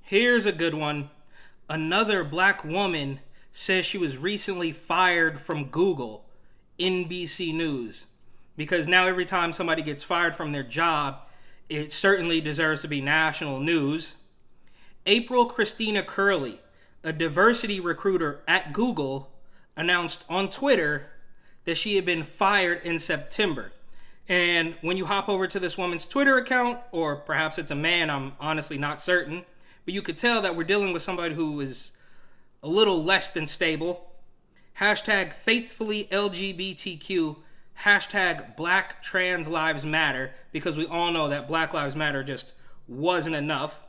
Here's a good one. Another black woman says she was recently fired from Google. NBC News. Because now every time somebody gets fired from their job, it certainly deserves to be national news. April Christina Curley, a diversity recruiter at Google, announced on Twitter that she had been fired in September. And when you hop over to this woman's Twitter account, or perhaps it's a man, I'm honestly not certain, but you could tell that we're dealing with somebody who is a little less than stable. Hashtag faithfully LGBTQ, hashtag Black Trans Lives Matter, because we all know that Black Lives Matter just wasn't enough.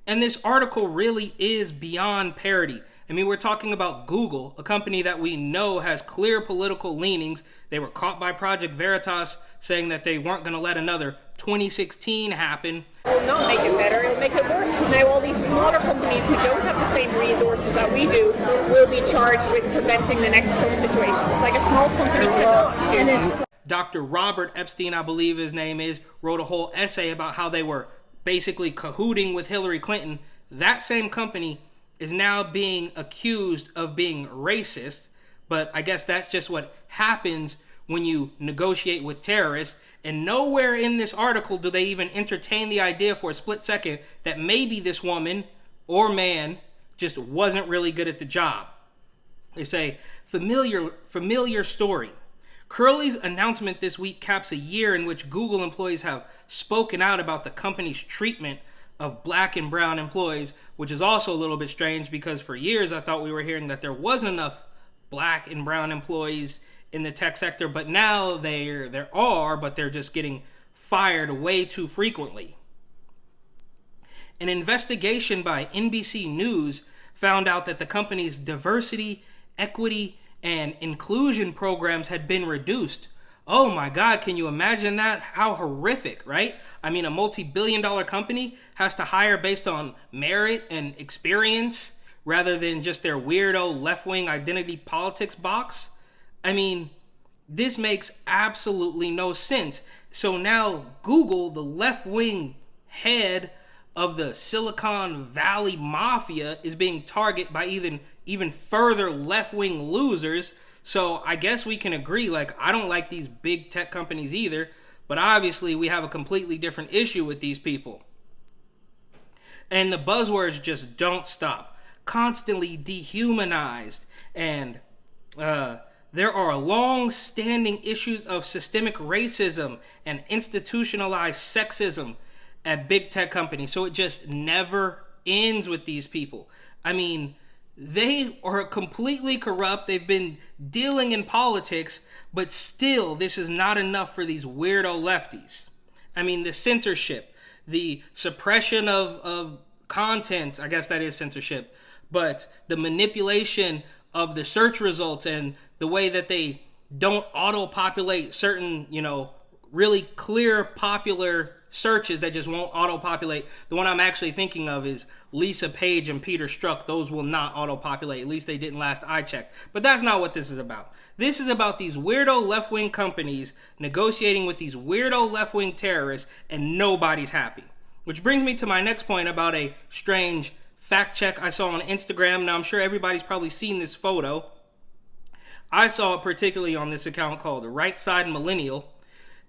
And this article really is beyond parody. I mean, we're talking about Google, a company that we know has clear political leanings. They were caught by Project Veritas saying that they weren't going to let another 2016 happen. It will not make it better, it'll make it worse, because now all these smaller companies who don't have the same resources that we do will be charged with preventing the next Trump situation. It's like a small company cannot do that. Dr. Robert Epstein, I believe his name is, wrote a whole essay about how they were basically cahooting with Hillary Clinton. That same company is now being accused of being racist, but I guess that's just what happens when you negotiate with terrorists. And nowhere in this article do they even entertain the idea for a split second that maybe this woman or just wasn't really good at the job. They say, familiar story. Curley's announcement this week caps a year in which Google employees have spoken out about the company's treatment of black and brown employees, which is also a little bit strange because for years I thought we were hearing that there wasn't enough black and brown employees in the tech sector, but now there are, but they're just getting fired way too frequently. An investigation by NBC News found out that the company's diversity, equity, and inclusion programs had been reduced. Oh my God, can you imagine that? How horrific, right? I mean, a multi-billion-dollar company has to hire based on merit and experience rather than just their weirdo left-wing identity politics box. I mean, this makes absolutely no sense. So now Google, the left-wing head of the Silicon Valley mafia, is being targeted by even further left-wing losers. So I guess we can agree, I don't like these big tech companies either, but obviously we have a completely different issue with these people. And the buzzwords just don't stop. Constantly dehumanized, and there are long-standing issues of systemic racism and institutionalized sexism at big tech companies. So it just never ends with these people. I mean, they are completely corrupt. They've been dealing in politics, but still, this is not enough for these weirdo lefties. I mean, the censorship, the suppression of content, I guess that is censorship, but the manipulation of the search results and the way that they don't auto-populate certain, really clear, popular searches that just won't auto-populate. The one I'm actually thinking of is Lisa Page and Peter Strzok. Those will not auto-populate. At least they didn't last I checked. But that's not what this is about. This is about these weirdo left-wing companies negotiating with these weirdo left-wing terrorists, and nobody's happy. Which brings me to my next point about a strange fact check I saw on Instagram. Now, I'm sure everybody's probably seen this photo. I saw it particularly on this account called Right Side Millennial.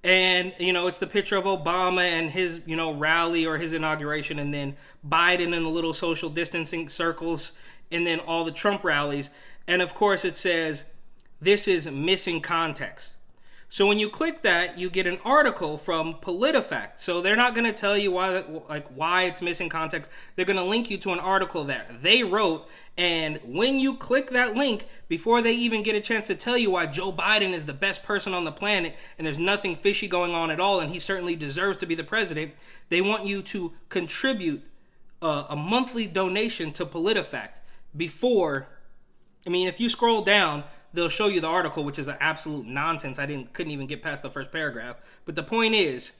And, it's the picture of Obama and his, rally or his inauguration, and then Biden in the little social distancing circles, and then all the Trump rallies. And of course it says, this is missing context. So when you click that, you get an article from PolitiFact. So they're not going to tell you why it's missing context. They're going to link you to an article that they wrote. And when you click that link, before they even get a chance to tell you why Joe Biden is the best person on the planet and there's nothing fishy going on at all and he certainly deserves to be the president, they want you to contribute a monthly donation to PolitiFact if you scroll down, they'll show you the article, which is an absolute nonsense. Couldn't even get past the first paragraph. But the point is,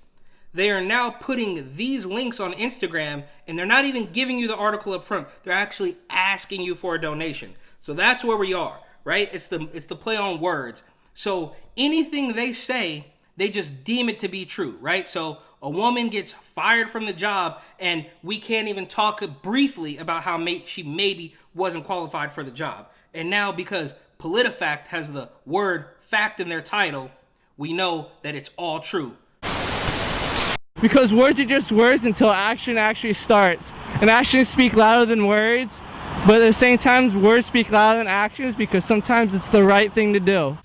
they are now putting these links on Instagram, and they're not even giving you the article up front. They're actually asking you for a donation. So that's where we are, right? It's the play on words. So anything they say, they just deem it to be true, right? So A woman gets fired from the job, and we can't even talk briefly about how she maybe wasn't qualified for the job. And now, because PolitiFact has the word fact in their title, we know that it's all true. Because words are just words until action actually starts. And actions speak louder than words, but at the same time, words speak louder than actions because sometimes it's the right thing to do.